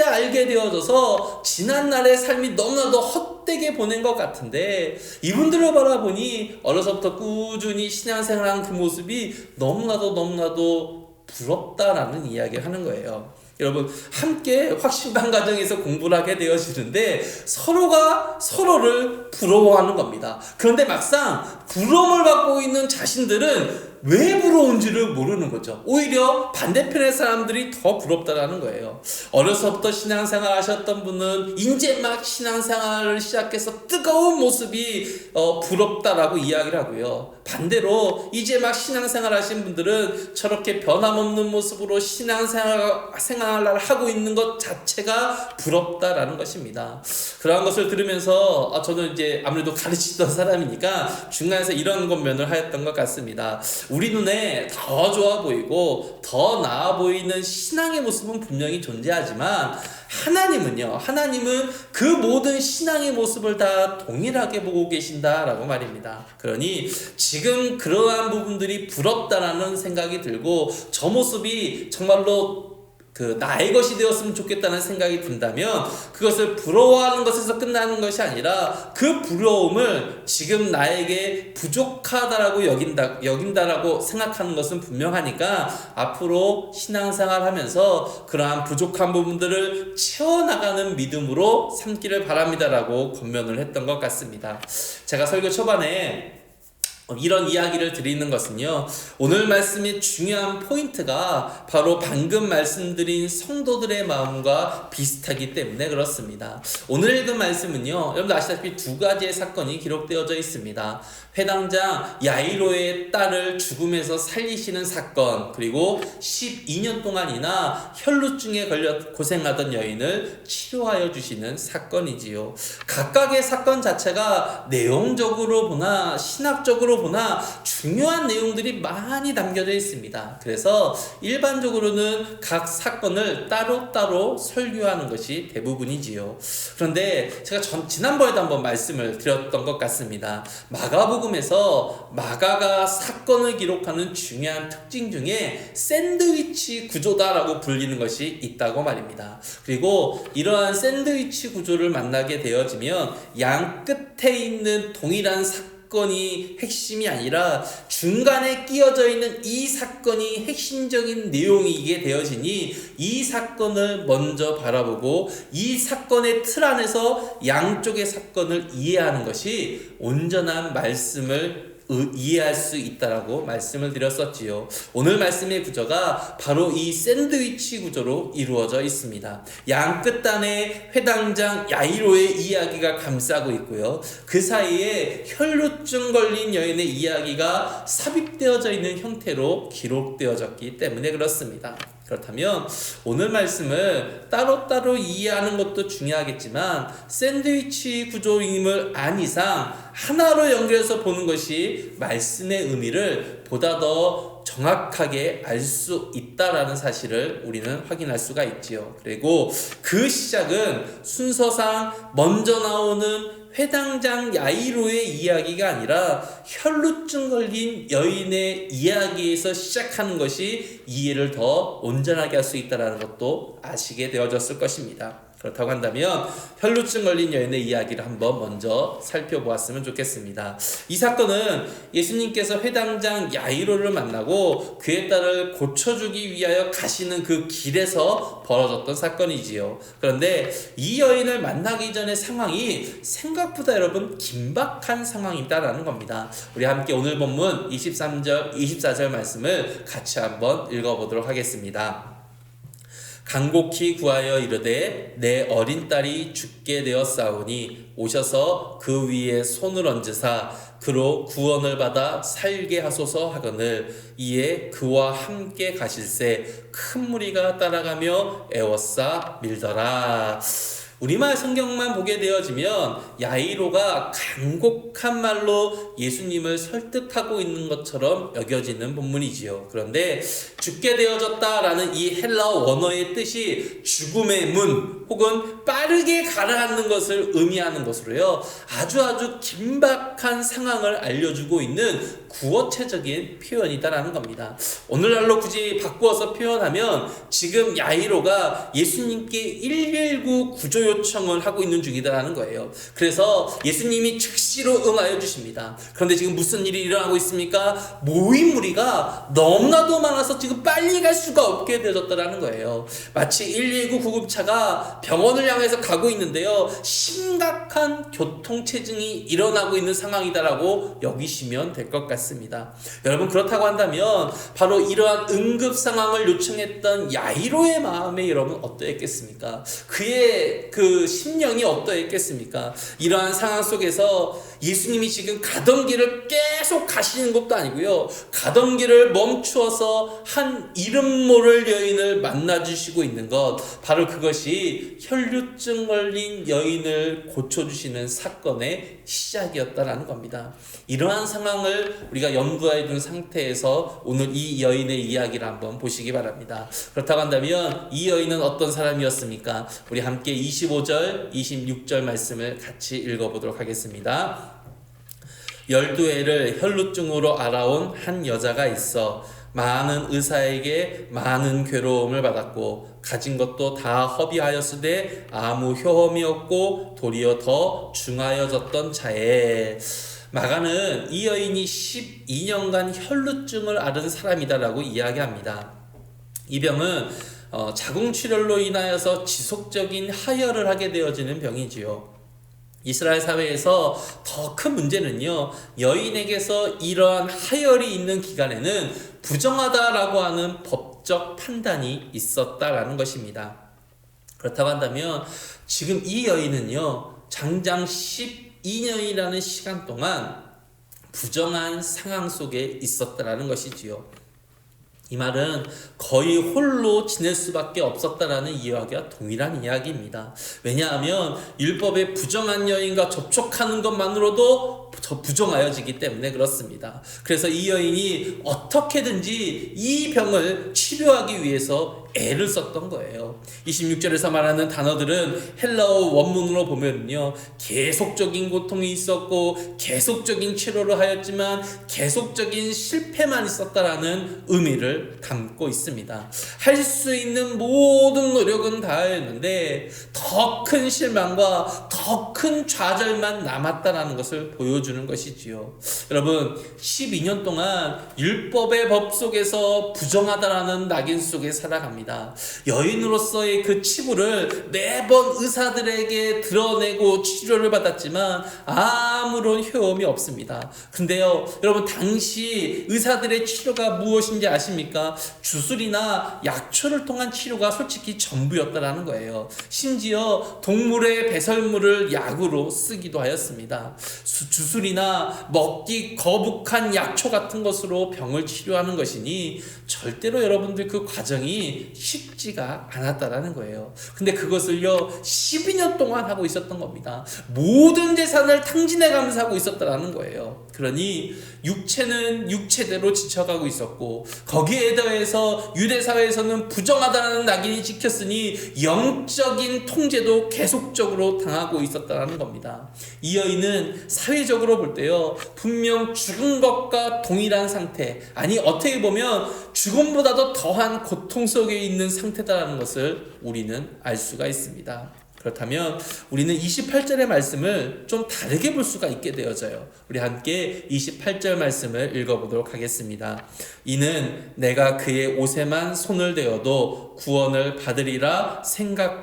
알게 되어져서 지난날의 삶이 너무나도 헛되게 보낸 것 같은데, 이분들을 바라보니 어려서부터 꾸준히 신앙생활하는 그 모습이 너무나도 부럽다라는 이야기를 하는 거예요. 여러분, 함께 확신반 가정에서 공부를 하게 되어지는데 서로가 서로를 부러워하는 겁니다. 그런데 막상 부러움을 받고 있는 자신들은 왜 부러운지를 모르는 거죠. 오히려 반대편의 사람들이 더 부럽다라는 거예요. 어려서부터 신앙생활 하셨던 분은 이제 막 신앙생활을 시작해서 뜨거운 모습이 부럽다라고 이야기를 하고요. 반대로 이제 막 신앙생활 하신 분들은 저렇게 변함없는 모습으로 신앙생활을 하고 있는 것 자체가 부럽다라는 것입니다. 그러한 것을 들으면서 저는 이제 아무래도 가르치던 사람이니까 중간에서 이런 권면을 하였던 것 같습니다. 우리 눈에 더 좋아 보이고 더 나아 보이는 신앙의 모습은 분명히 존재하지만 하나님은 그 모든 신앙의 모습을 다 동일하게 보고 계신다라고 말입니다. 그러니 지금 그러한 부분들이 부럽다라는 생각이 들고 저 모습이 정말로 나의 것이 되었으면 좋겠다는 생각이 든다면 그것을 부러워하는 것에서 끝나는 것이 아니라 그 부러움을 지금 나에게 부족하다라고 여긴다라고 생각하는 것은 분명하니까 앞으로 신앙생활 하면서 그러한 부족한 부분들을 채워나가는 믿음으로 삼기를 바랍니다라고 권면을 했던 것 같습니다. 제가 설교 초반에 이런 이야기를 드리는 것은요, 오늘 말씀의 중요한 포인트가 바로 방금 말씀드린 성도들의 마음과 비슷하기 때문에 그렇습니다. 오늘 읽은 말씀은요, 여러분들 아시다시피 두 가지의 사건이 기록되어져 있습니다. 회당장 야이로의 딸을 죽음에서 살리시는 사건, 그리고 12년 동안이나 혈루증에 걸려 고생하던 여인을 치료하여 주시는 사건이지요. 각각의 사건 자체가 내용적으로 보나 신학적으로 보나 중요한 내용들이 많이 담겨져 있습니다. 그래서 일반적으로는 각 사건을 따로따로 설교하는 것이 대부분이지요. 그런데 제가 지난번에도 한번 말씀을 드렸던 것 같습니다. 마가복음에서 마가가 사건을 기록하는 중요한 특징 중에 샌드위치 구조다라고 불리는 것이 있다고 말입니다. 그리고 이러한 샌드위치 구조를 만나게 되어지면 양 끝에 있는 동일한 사건이 핵심이 아니라 중간에 끼어져 있는 이 사건이 핵심적인 내용이게 되어지니 이 사건을 먼저 바라보고 이 사건의 틀 안에서 양쪽의 사건을 이해하는 것이 온전한 말씀을 이해할 수 있다라고 말씀을 드렸었지요. 오늘 말씀의 구조가 바로 이 샌드위치 구조로 이루어져 있습니다. 양 끝단에 회당장 야이로의 이야기가 감싸고 있고요. 그 사이에 혈루증 걸린 여인의 이야기가 삽입되어져 있는 형태로 기록되어졌기 때문에 그렇습니다. 그렇다면 오늘 말씀을 따로따로 이해하는 것도 중요하겠지만 샌드위치 구조임을 안 이상 하나로 연결해서 보는 것이 말씀의 의미를 보다 더 정확하게 알 수 있다라는 사실을 우리는 확인할 수가 있지요. 그리고 그 시작은 순서상 먼저 나오는 회당장 야이로의 이야기가 아니라 혈루증 걸린 여인의 이야기에서 시작하는 것이 이해를 더 온전하게 할 수 있다는 것도 아시게 되어졌을 것입니다. 그렇다고 한다면 혈루증 걸린 여인의 이야기를 한번 먼저 살펴보았으면 좋겠습니다. 이 사건은 예수님께서 회당장 야이로를 만나고 그의 딸을 고쳐주기 위하여 가시는 그 길에서 벌어졌던 사건이지요. 그런데 이 여인을 만나기 전의 상황이 생각보다 여러분 긴박한 상황이다라는 겁니다. 우리 함께 오늘 본문 23절, 24절 말씀을 같이 한번 읽어보도록 하겠습니다. 간곡히 구하여 이르되 내 어린 딸이 죽게 되었사오니 오셔서 그 위에 손을 얹으사 그로 구원을 받아 살게 하소서 하거늘 이에 그와 함께 가실새 큰 무리가 따라가며 애워싸 밀더라. 우리말 성경만 보게 되어지면 야이로가 간곡한 말로 예수님을 설득하고 있는 것처럼 여겨지는 본문이지요. 그런데 죽게 되어졌다라는 이 헬라어 원어의 뜻이 죽음의 문 혹은 빠르게 가라앉는 것을 의미하는 것으로요. 아주 긴박한 상황을 알려주고 있는 구어체적인 표현이다라는 겁니다. 오늘날로 굳이 바꾸어서 표현하면 지금 야이로가 예수님께 119 구조 요청을 하고 있는 중이다라는 거예요. 그래서 예수님이 즉시로 응하여 주십니다. 그런데 지금 무슨 일이 일어나고 있습니까? 모인 무리가 너무나도 많아서 지금 빨리 갈 수가 없게 되어졌다라는 거예요. 마치 119 구급차가 병원을 향해서 가고 있는데요. 심각한 교통체증이 일어나고 있는 상황이다라고 여기시면 될 것 같습니다. 여러분 그렇다고 한다면 바로 이러한 응급 상황을 요청했던 야이로의 마음에 여러분 어떠했겠습니까? 그의 그 심령이 어떠했겠습니까? 이러한 상황 속에서 예수님이 지금 가던 길을 계속 가시는 것도 아니고요. 가던 길을 멈추어서 한 이름 모를 여인을 만나주시고 있는 것, 바로 그것이 혈루증 걸린 여인을 고쳐주시는 사건의 시작이었다라는 겁니다. 이러한 상황을 우리가 염두에 둔 상태에서 오늘 이 여인의 이야기를 한번 보시기 바랍니다. 그렇다고 한다면 이 여인은 어떤 사람이었습니까? 우리 함께 25절, 26절 말씀을 같이 읽어보도록 하겠습니다. 12해를 혈루증으로 알아온 한 여자가 있어 많은 의사에게 많은 괴로움을 받았고 가진 것도 다 허비하였으되 아무 효험이 없고 도리어 더 중하여졌던 자에. 마가는 이 여인이 12년간 혈루증을 앓은 사람이다라고 이야기합니다. 이 병은 자궁출혈로 인하여서 지속적인 하혈을 하게 되어지는 병이지요. 이스라엘 사회에서 더 큰 문제는요, 여인에게서 이러한 하혈이 있는 기간에는 부정하다라고 하는 법적 판단이 있었다라는 것입니다. 그렇다고 한다면 지금 이 여인은요, 장장 12년이라는 시간 동안 부정한 상황 속에 있었다라는 것이지요. 이 말은 거의 홀로 지낼 수밖에 없었다라는 이야기와 동일한 이야기입니다. 왜냐하면 율법의 부정한 여인과 접촉하는 것만으로도 부정하여지기 때문에 그렇습니다. 그래서 이 여인이 어떻게든지 이 병을 치료하기 위해서 애를 썼던 거예요. 26절에서 말하는 단어들은 헬라어 원문으로 보면요, 계속적인 고통이 있었고 계속적인 치료를 하였지만 계속적인 실패만 있었다라는 의미를 담고 있습니다. 할 수 있는 모든 노력은 다하였는데 더 큰 실망과 더 큰 좌절만 남았다라는 것을 보여주는 것이지요. 여러분 12년 동안 율법의 법 속에서 부정하다라는 낙인 속에 살아갑니다. 여인으로서의 그 치부를 매번 의사들에게 드러내고 치료를 받았지만 아무런 효험이 없습니다. 근데요, 여러분 당시 의사들의 치료가 무엇인지 아십니까? 주술이나 약초를 통한 치료가 솔직히 전부였다라는 거예요. 심지어 동물의 배설물을 약으로 쓰기도 하였습니다. 주술이나 먹기 거북한 약초 같은 것으로 병을 치료하는 것이니 절대로 여러분들 그 과정이 쉽지가 않았다라는 거예요. 근데 그것을요 12년 동안 하고 있었던 겁니다. 모든 재산을 탕진해 가면서 하고 있었다라는 거예요. 그러니 육체는 육체대로 지쳐가고 있었고 거기에 더해서 유대사회에서는 부정하다는 낙인이 찍혔으니 영적인 통제도 계속적으로 당하고 있었다는 겁니다. 이 여인은 사회적으로 볼 때요 분명 죽은 것과 동일한 상태, 아니 어떻게 보면 죽음보다도 더한 고통 속에 있는 상태다라는 것을 우리는 알 수가 있습니다. 그렇다면 우리는 28절의 말씀을 좀 다르게 볼 수가 있게 되어져요. 우리 함께 28절 말씀을 읽어보도록 하겠습니다. 이는 내가 그의 옷에만 손을 대어도 구원을 받으리라 생각함일러라.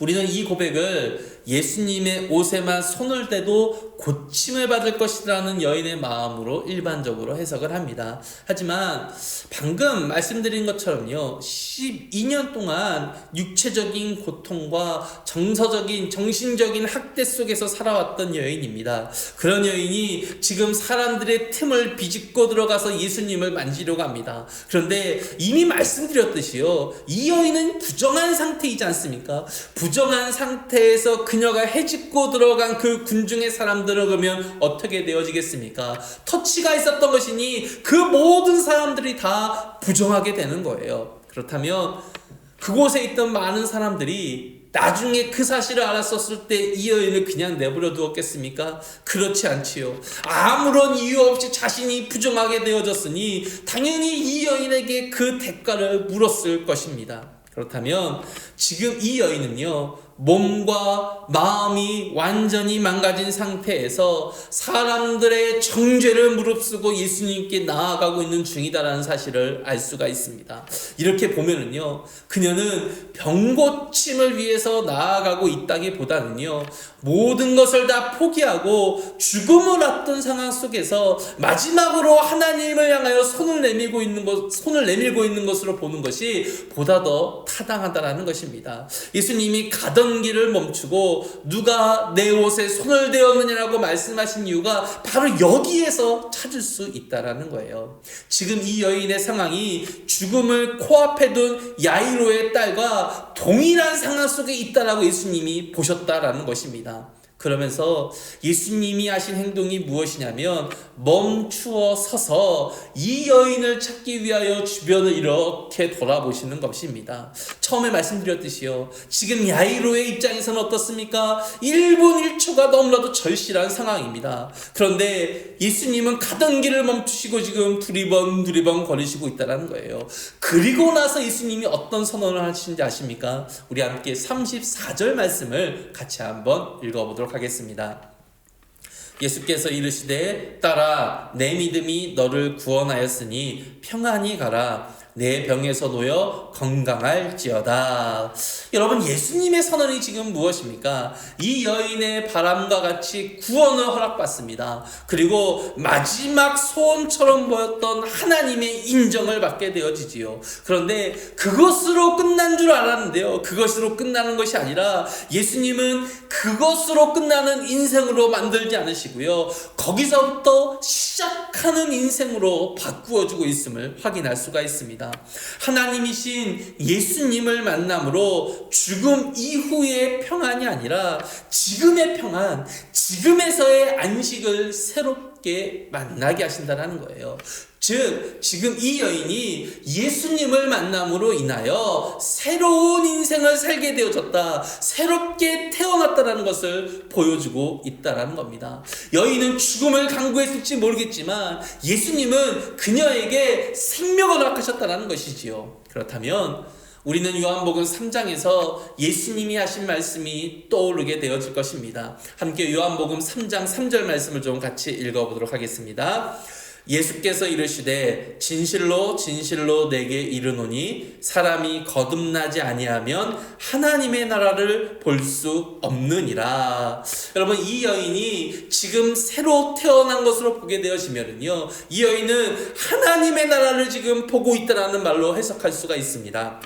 우리는 이 고백을 예수님의 옷에만 손을 대도 고침을 받을 것이라는 여인의 마음으로 일반적으로 해석을 합니다. 하지만 방금 말씀드린 것처럼요, 12년 동안 육체적인 고통과 정서적인 정신적인 학대 속에서 살아왔던 여인입니다. 그런 여인이 지금 사람들의 틈을 비집고 들어가서 예수님을 만지려고 합니다. 그런데 이미 말씀드렸듯이요, 이 여인은 부정한 상태이지 않습니까? 부정한 상태에서 그녀가 헤집고 들어간 그 군중의 사람들은 그러면 어떻게 되어지겠습니까? 터치가 있었던 것이니 그 모든 사람들이 다 부정하게 되는 거예요. 그렇다면 그곳에 있던 많은 사람들이 나중에 그 사실을 알았었을 때 이 여인을 그냥 내버려 두었겠습니까? 그렇지 않지요. 아무런 이유 없이 자신이 부정하게 되어졌으니 당연히 이 여인에게 그 대가를 물었을 것입니다. 그렇다면 지금 이 여인은요, 몸과 마음이 완전히 망가진 상태에서 사람들의 정죄를 무릅쓰고 예수님께 나아가고 있는 중이다라는 사실을 알 수가 있습니다. 이렇게 보면은요, 그녀는 병고침을 위해서 나아가고 있다기보다는요, 모든 것을 다 포기하고 죽음을 앞둔 상황 속에서 마지막으로 하나님을 향하여 손을 내밀고 있는 것으로 보는 것이 보다 더 타당하다라는 것입니다. 예수님이 가던 길을 멈추고 누가 내 옷에 손을 대었느냐라고 말씀하신 이유가 바로 여기에서 찾을 수 있다라는 거예요. 지금 이 여인의 상황이 죽음을 코앞에 둔 야이로의 딸과 동일한 상황 속에 있다라고 예수님이 보셨다라는 것입니다. 그러면서 예수님이 하신 행동이 무엇이냐면 멈추어 서서 이 여인을 찾기 위하여 주변을 이렇게 돌아보시는 것입니다. 처음에 말씀드렸듯이요, 지금 야이로의 입장에서는 어떻습니까? 1분 1초가 너무나도 절실한 상황입니다. 그런데 예수님은 가던 길을 멈추시고 지금 두리번 거리시고 있다는 거예요. 그리고 나서 예수님이 어떤 선언을 하시는지 아십니까? 우리 함께 34절 말씀을 같이 한번 읽어보도록 하겠습니다. 예수께서 이르시되 딸아, 내 믿음이 너를 구원하였으니 평안히 가라. 내 병에서 놓여 건강할지어다. 여러분, 예수님의 선언이 지금 무엇입니까? 이 여인의 바람과 같이 구원을 허락받습니다. 그리고 마지막 소원처럼 보였던 하나님의 인정을 받게 되어지지요. 그런데 그것으로 끝난 줄 알았는데요, 그것으로 끝나는 것이 아니라 예수님은 그것으로 끝나는 인생으로 만들지 않으시고요, 거기서부터 시작하는 인생으로 바꾸어주고 있음을 확인할 수가 있습니다. 하나님이신 예수님을 만남으로 죽음 이후의 평안이 아니라 지금의 평안, 지금에서의 안식을 새롭게 만나게 하신다는 거예요. 즉, 지금 이 여인이 예수님을 만남으로 인하여 새로운 인생을 살게 되어졌다, 새롭게 태어났다는 것을 보여주고 있다는 겁니다. 여인은 죽음을 간구했을지 모르겠지만 예수님은 그녀에게 생명을 허락하셨다는 것이지요. 그렇다면 우리는 요한복음 3장에서 예수님이 하신 말씀이 떠오르게 되어질 것입니다. 함께 요한복음 3장 3절 말씀을 좀 같이 읽어보도록 하겠습니다. 예수께서 이르시되 진실로 진실로 내게 이르노니 사람이 거듭나지 아니하면 하나님의 나라를 볼 수 없느니라. 여러분, 이 여인이 지금 새로 태어난 것으로 보게 되어지면요, 이 여인은 하나님의 나라를 지금 보고 있다는 말로 해석할 수가 있습니다.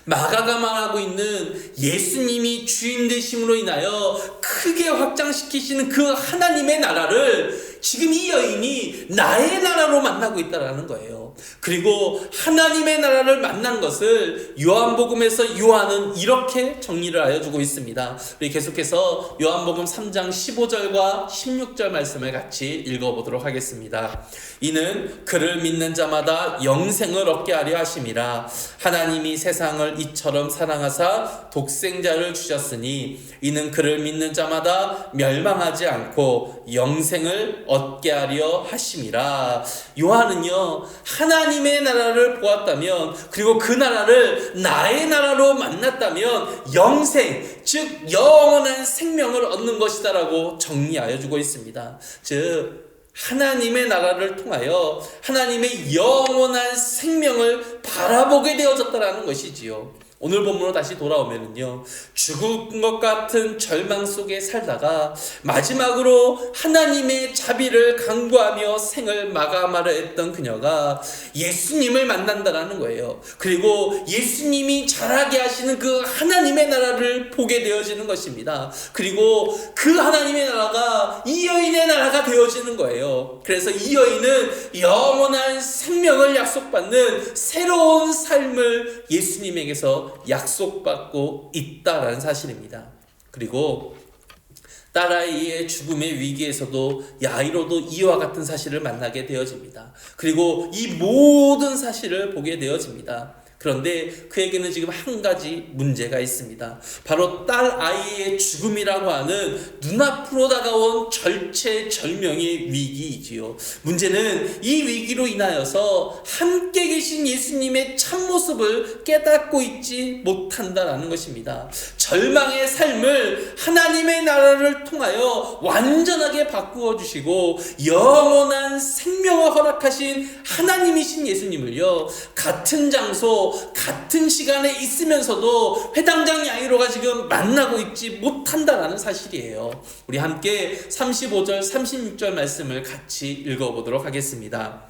마가가 말하고 있는 예수님이 주인 되심으로 인하여 크게 확장시키시는 그 하나님의 나라를 지금 이 여인이 나의 나라로 만나고 있다는 거예요. 그리고 하나님의 나라를 만난 것을 요한복음에서 요한은 이렇게 정리를 하여 주고 있습니다. 우리 계속해서 요한복음 3장 15절과 16절 말씀을 같이 읽어보도록 하겠습니다. 이는 그를 믿는 자마다 영생을 얻게 하려 하심이라. 하나님이 세상을 이처럼 사랑하사 독생자를 주셨으니 이는 그를 믿는 자마다 멸망하지 않고 영생을 얻게 하려 하심이라. 요한은요, 하나님의 나라를 보았다면, 그리고 그 나라를 나의 나라로 만났다면 영생, 즉 영원한 생명을 얻는 것이다라고 정리하여 주고 있습니다. 즉 하나님의 나라를 통하여 하나님의 영원한 생명을 바라보게 되어졌다라는 것이지요. 오늘 본문으로 다시 돌아오면은요, 죽을 것 같은 절망 속에 살다가 마지막으로 하나님의 자비를 간구하며 생을 마감하려 했던 그녀가 예수님을 만난다라는 거예요. 그리고 예수님이 자라게 하시는 그 하나님의 나라를 보게 되어지는 것입니다. 그리고 그 하나님의 나라가 이 여인의 나라가 되어지는 거예요. 그래서 이 여인은 영원한 생명을 약속받는 새로운 삶을 예수님에게서 약속받고 있다라는 사실입니다. 그리고 딸아이의 죽음의 위기에서도 야이로도 이와 같은 사실을 만나게 되어집니다. 그리고 이 모든 사실을 보게 되어집니다. 그런데 그에게는 지금 한 가지 문제가 있습니다. 바로 딸 아이의 죽음이라고 하는 눈앞으로 다가온 절체절명의 위기이지요. 문제는 이 위기로 인하여서 함께 계신 예수님의 참모습을 깨닫고 있지 못한다라는 것입니다. 절망의 삶을 하나님의 나라를 통하여 완전하게 바꾸어 주시고 영원한 생명을 허락하신 하나님이신 예수님을요, 같은 장소 같은 시간에 있으면서도 회당장 야이로가 지금 만나고 있지 못한다라는 사실이에요. 우리 함께 35절 36절 말씀을 같이 읽어보도록 하겠습니다.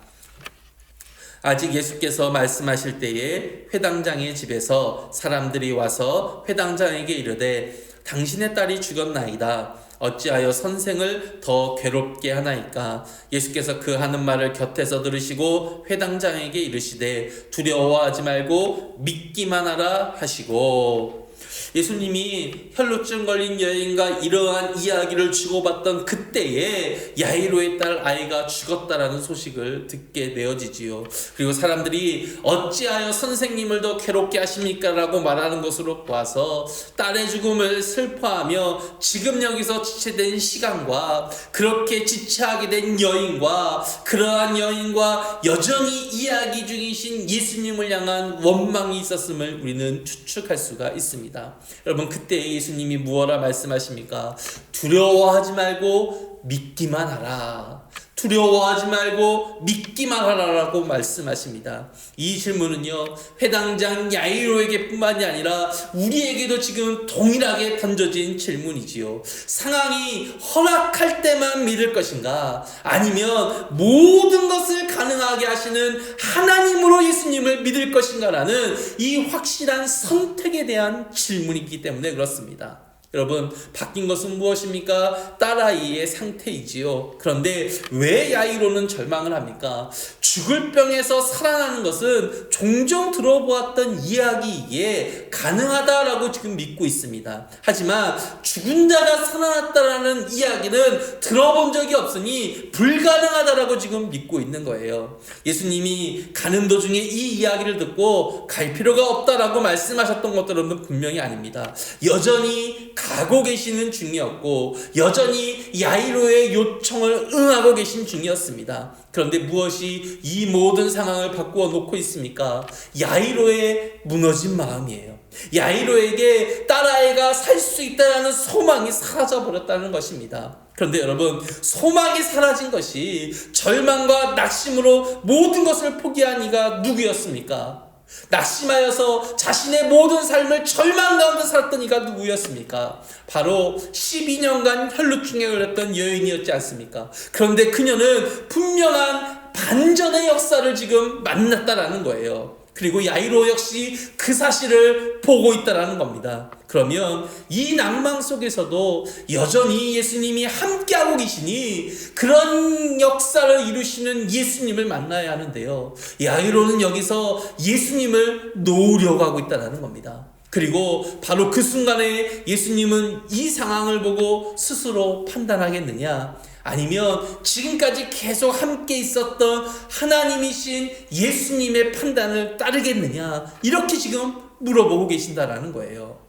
아직 예수께서 말씀하실 때에 회당장의 집에서 사람들이 와서 회당장에게 이르되 당신의 딸이 죽었나이다. 어찌하여 선생을 더 괴롭게 하나이까? 예수께서 그 하는 말을 곁에서 들으시고 회당장에게 이르시되 두려워하지 말고 믿기만 하라 하시고, 예수님이 혈루증 걸린 여인과 이러한 이야기를 주고받던 그때에 야이로의 딸 아이가 죽었다라는 소식을 듣게 되어지지요. 그리고 사람들이 어찌하여 선생님을 더 괴롭게 하십니까? 라고 말하는 것으로 보아서 딸의 죽음을 슬퍼하며 지금 여기서 지체된 시간과 그렇게 지체하게 된 여인과 그러한 여인과 여전히 이야기 중이신 예수님을 향한 원망이 있었음을 우리는 추측할 수가 있습니다. 여러분, 그때 예수님이 무엇라 말씀하십니까? 두려워하지 말고 믿기만 하라. 두려워하지 말고 믿기만 하라라고 말씀하십니다. 이 질문은요, 회당장 야이로에게 뿐만이 아니라 우리에게도 지금 동일하게 던져진 질문이지요. 상황이 허락할 때만 믿을 것인가? 아니면 모든 것을 가능하게 하시는 하나님으로 예수님을 믿을 것인가라는 이 확실한 선택에 대한 질문이기 때문에 그렇습니다. 여러분, 바뀐 것은 무엇입니까? 딸아이의 상태이지요. 그런데 왜 야이로는 절망을 합니까? 죽을 병에서 살아나는 것은 종종 들어보았던 이야기이기에 가능하다라고 지금 믿고 있습니다. 하지만 죽은 자가 살아났다라는 이야기는 들어본 적이 없으니 불가능하다라고 지금 믿고 있는 거예요. 예수님이 가는 도중에 이 이야기를 듣고 갈 필요가 없다라고 말씀하셨던 것들은 분명히 아닙니다. 여전히 가고 계시는 중이었고 여전히 야이로의 요청을 응하고 계신 중이었습니다. 그런데 무엇이 이 모든 상황을 바꾸어 놓고 있습니까? 야이로의 무너진 마음이에요. 야이로에게 딸아이가 살 수 있다는 소망이 사라져버렸다는 것입니다. 그런데 여러분, 소망이 사라진 것이 절망과 낙심으로 모든 것을 포기한 이가 누구였습니까? 낙심하여서 자신의 모든 삶을 절망 가운데 살았던 이가 누구였습니까? 바로 12년간 혈루증에 걸렸던 여인이었지 않습니까? 그런데 그녀는 분명한 반전의 역사를 지금 만났다라는 거예요. 그리고 야이로 역시 그 사실을 보고 있다라는 겁니다. 그러면 이 낭망 속에서도 여전히 예수님이 함께하고 계시니 그런 역사를 이루시는 예수님을 만나야 하는데요, 야이로는 여기서 예수님을 놓으려고 하고 있다는 겁니다. 그리고 바로 그 순간에 예수님은 이 상황을 보고 스스로 판단하겠느냐, 아니면 지금까지 계속 함께 있었던 하나님이신 예수님의 판단을 따르겠느냐, 이렇게 지금 물어보고 계신다라는 거예요.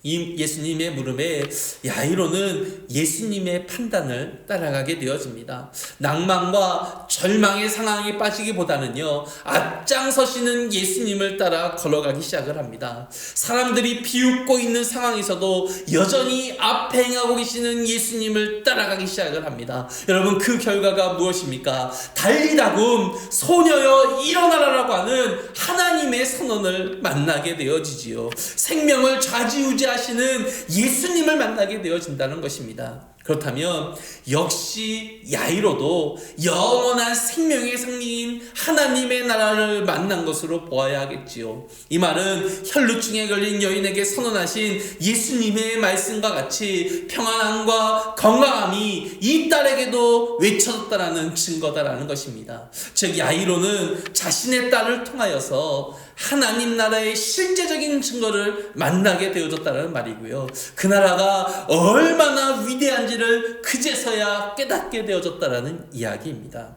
이 예수님의 물음에 야이로는 예수님의 판단을 따라가게 되어집니다. 낭만과 절망의 상황에 빠지기보다는요, 앞장서시는 예수님을 따라 걸어가기 시작을 합니다. 사람들이 비웃고 있는 상황에서도 여전히 앞에 행하고 계시는 예수님을 따라가기 시작을 합니다. 여러분, 그 결과가 무엇입니까? 달리다금 소녀여 일어나라라고 하는 하나님의 선언을 만나게 되어지지요. 생명을 좌지우지하시는 예수님을 만나게 되어진다는 것입니다. 그렇다면 역시 야이로도 영원한 생명의 상징인 하나님의 나라를 만난 것으로 보아야 하겠지요. 이 말은 혈루증에 걸린 여인에게 선언하신 예수님의 말씀과 같이 평안함과 건강함이 이 딸에게도 외쳐졌다라는 증거다라는 것입니다. 즉 야이로는 자신의 딸을 통하여서 하나님 나라의 실제적인 증거를 만나게 되어졌다는 말이고요. 그 나라가 얼마나 위대한지를 그제서야 깨닫게 되어졌다는 이야기입니다.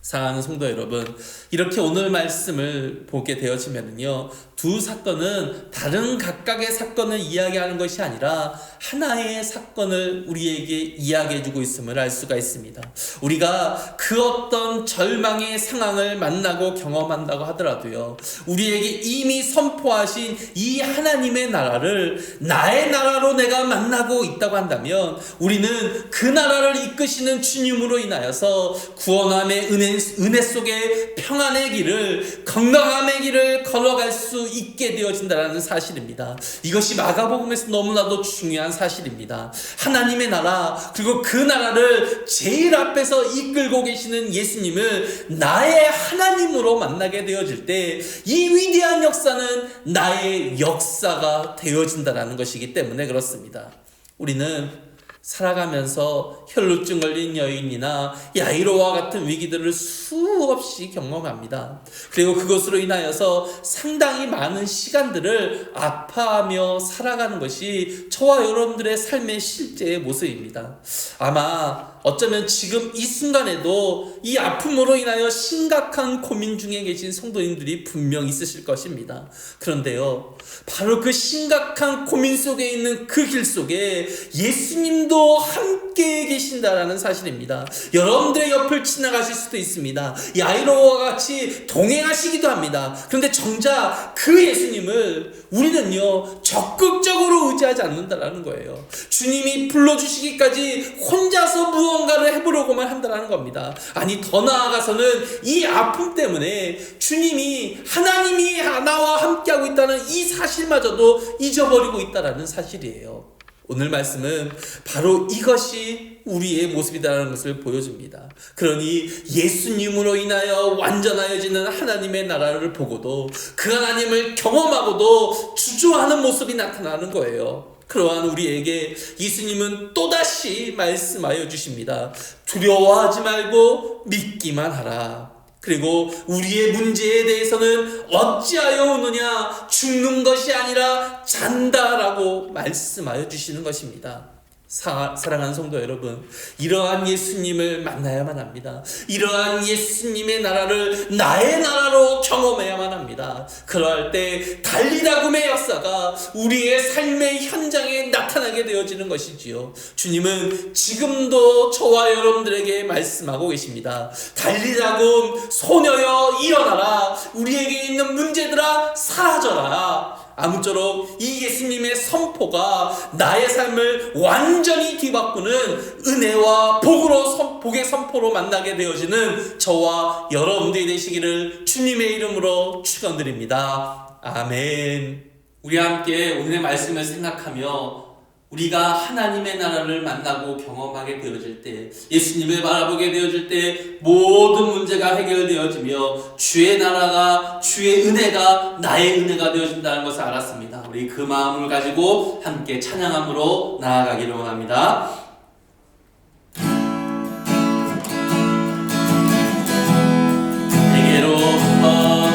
사랑하는 성도 여러분, 이렇게 오늘 말씀을 보게 되어지면요, 두 사건은 다른 각각의 사건을 이야기하는 것이 아니라 하나의 사건을 우리에게 이야기해주고 있음을 알 수가 있습니다. 우리가 그 어떤 절망의 상황을 만나고 경험한다고 하더라도요, 우리에게 이미 선포하신 이 하나님의 나라를 나의 나라로 내가 만나고 있다고 한다면 우리는 그 나라를 이끄시는 주님으로 인하여서 구원함의 은혜 속에 평안의 길을, 건강함의 길을 걸어갈 수 있게 되어진다는 사실입니다. 이것이 마가복음에서 너무나도 중요한 사실입니다. 하나님의 나라, 그리고 그 나라를 제일 앞에서 이끌고 계시는 예수님을 나의 하나님으로 만나게 되어질 때 이 위대한 역사는 나의 역사가 되어진다는 것이기 때문에 그렇습니다. 우리는 살아가면서 혈루증 걸린 여인이나 야이로와 같은 위기들을 수없이 경험합니다. 그리고 그것으로 인하여서 상당히 많은 시간들을 아파하며 살아가는 것이 저와 여러분들의 삶의 실제의 모습입니다. 아마 어쩌면 지금 이 순간에도 이 아픔으로 인하여 심각한 고민 중에 계신 성도님들이 분명 있으실 것입니다. 그런데요, 바로 그 심각한 고민 속에 있는 그 길 속에 예수님도 함께 계신다라는 사실입니다. 여러분들의 옆을 지나가실 수도 있습니다. 야이로와 같이 동행하시기도 합니다. 그런데 정작 그 예수님을 우리는요, 적극적으로 의지하지 않는다라는 거예요. 주님이 불러주시기까지 혼자서 무언가를 해보려고만 한다는 겁니다. 아니, 더 나아가서는 이 아픔 때문에 주님이, 하나님이 나와 함께하고 있다는 이 사실마저도 잊어버리고 있다는 사실이에요. 오늘 말씀은 바로 이것이 우리의 모습이다라는 것을 보여줍니다. 그러니 예수님으로 인하여 완전하여지는 하나님의 나라를 보고도 그 하나님을 경험하고도 주저하는 모습이 나타나는 거예요. 그러한 우리에게 예수님은 또다시 말씀하여 주십니다. 두려워하지 말고 믿기만 하라. 그리고 우리의 문제에 대해서는 어찌하여 오느냐, 죽는 것이 아니라 잔다라고 말씀하여 주시는 것입니다. 사랑하는 성도 여러분, 이러한 예수님을 만나야만 합니다. 이러한 예수님의 나라를 나의 나라로 경험해야만 합니다. 그러할 때 달리다굼의 역사가 우리의 삶의 현장에 나타나게 되어지는 것이지요. 주님은 지금도 저와 여러분들에게 말씀하고 계십니다. 달리다굼 소녀여 일어나라. 우리에게 있는 문제들아 사라져라. 아무쪼록 이 예수님의 선포가 나의 삶을 완전히 뒤바꾸는 은혜와 복의 선포로 만나게 되어지는 저와 여러분들이 되시기를 주님의 이름으로 축원드립니다. 아멘. 우리 함께 오늘의 말씀을 생각하며 우리가 하나님의 나라를 만나고 경험하게 되어질 때, 예수님을 바라보게 되어질 때 모든 문제가 해결되어지며 주의 나라가, 주의 은혜가 나의 은혜가 되어진다는 것을 알았습니다. 우리 그 마음을 가지고 함께 찬양함으로 나아가기를 원합니다. 내게로부터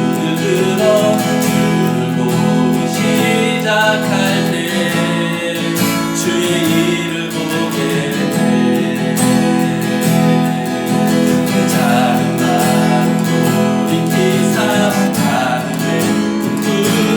눈을 들어 시작할 때 주의 일을 보게 돼. 작은 마음 돌이키사 하늘의 꿈을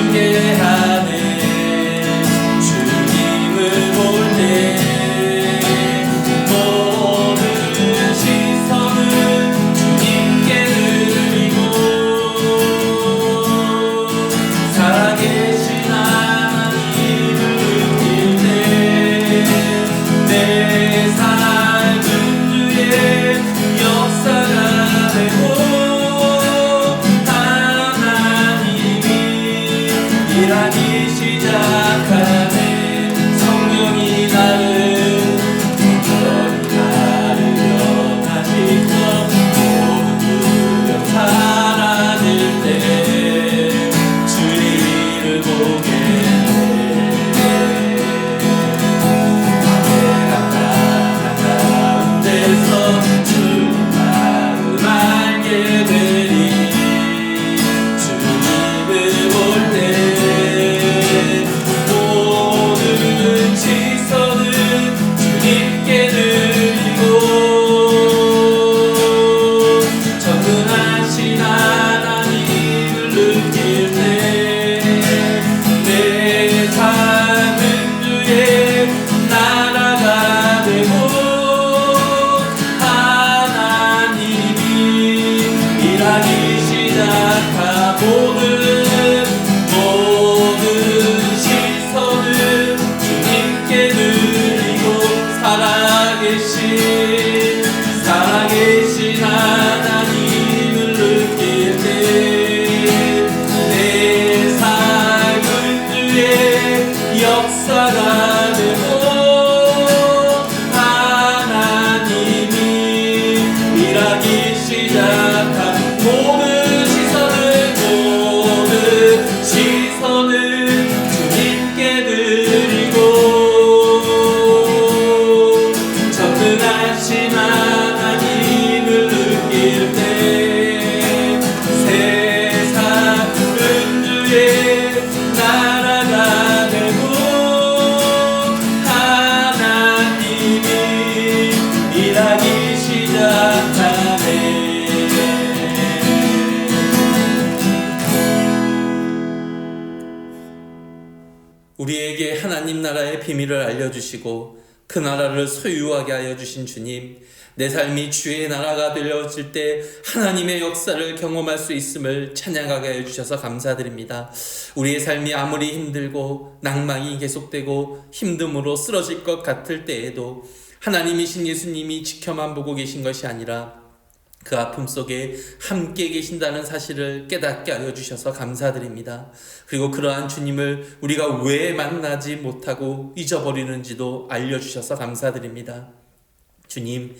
시작한 모든 시선을 주님께 드리고 살아계신 하나님을 느낄 때 내 삶은 주의 역사가 되고 하나님이 일하기 시작한 모든 시선을 주님께 드리고 전능하신 하나님을 느낄 때 세상은 주의 나라가 되고 하나님이 일하기 시작하네. 우리에게 하나님 나라의 비밀을 알려주시고 그 나라를 소유하게 하여 주신 주님, 내 삶이 주의 나라가 되어질 때 하나님의 역사를 경험할 수 있음을 찬양하게 하여 주셔서 감사드립니다. 우리의 삶이 아무리 힘들고 낭망이 계속되고 힘듦으로 쓰러질 것 같을 때에도 하나님이신 예수님이 지켜만 보고 계신 것이 아니라 그 아픔 속에 함께 계신다는 사실을 깨닫게 하여 주셔서 감사드립니다. 그리고 그러한 주님을 우리가 왜 만나지 못하고 잊어버리는지도 알려주셔서 감사드립니다. 주님,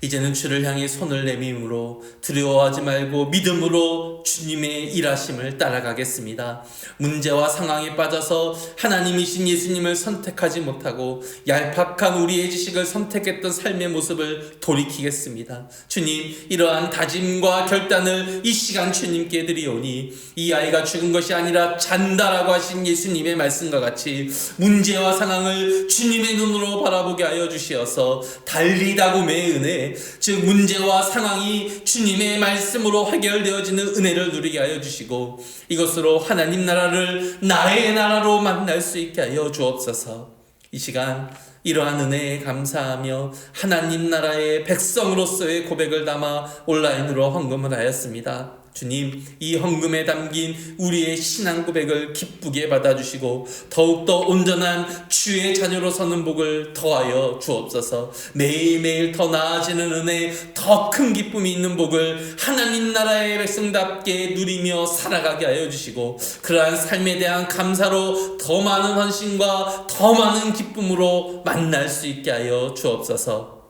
이제는 주를 향해 손을 내밈으로 두려워하지 말고 믿음으로 주님의 일하심을 따라가겠습니다. 문제와 상황에 빠져서 하나님이신 예수님을 선택하지 못하고 얄팍한 우리의 지식을 선택했던 삶의 모습을 돌이키겠습니다. 주님, 이러한 다짐과 결단을 이 시간 주님께 드리오니 이 아이가 죽은 것이 아니라 잔다라고 하신 예수님의 말씀과 같이 문제와 상황을 주님의 눈으로 바라보게 하여 주시어서 달리다굼의 은혜, 즉 문제와 상황이 주님의 말씀으로 해결되어지는 은혜를 누리게 하여 주시고 이것으로 하나님 나라를 나의 나라로 만날 수 있게 하여 주옵소서. 이 시간 이러한 은혜에 감사하며 하나님 나라의 백성으로서의 고백을 담아 온라인으로 헌금을 하였습니다. 주님, 이 헌금에 담긴 우리의 신앙 고백을 기쁘게 받아주시고 더욱더 온전한 주의 자녀로 서는 복을 더하여 주옵소서. 매일매일 더 나아지는 은혜, 더 큰 기쁨이 있는 복을 하나님 나라의 백성답게 누리며 살아가게 하여 주시고 그러한 삶에 대한 감사로 더 많은 헌신과 더 많은 기쁨으로 만날 수 있게 하여 주옵소서.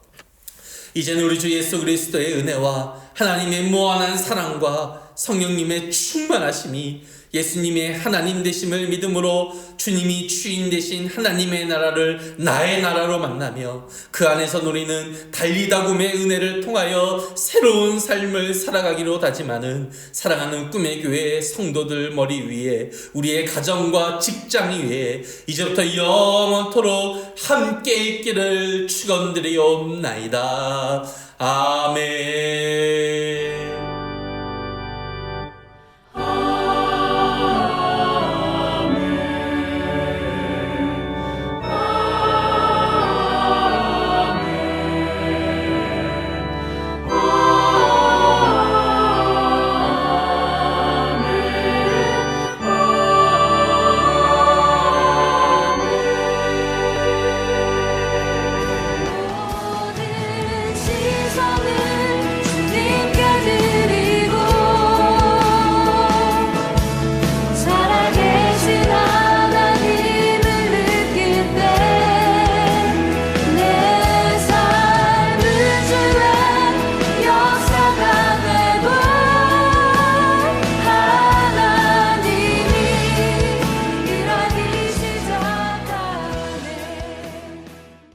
이제는 우리 주 예수 그리스도의 은혜와 하나님의 무한한 사랑과 성령님의 충만하심이 예수님의 하나님 되심을 믿음으로 주님이 주인 되신 하나님의 나라를 나의 나라로 만나며 그 안에서 누리는 달리다굼의 은혜를 통하여 새로운 삶을 살아가기로 다짐하는 사랑하는 꿈의 교회 성도들 머리 위에 우리의 가정과 직장 위에 이제부터 영원토록 함께 있기를 축원드리옵나이다. 아멘.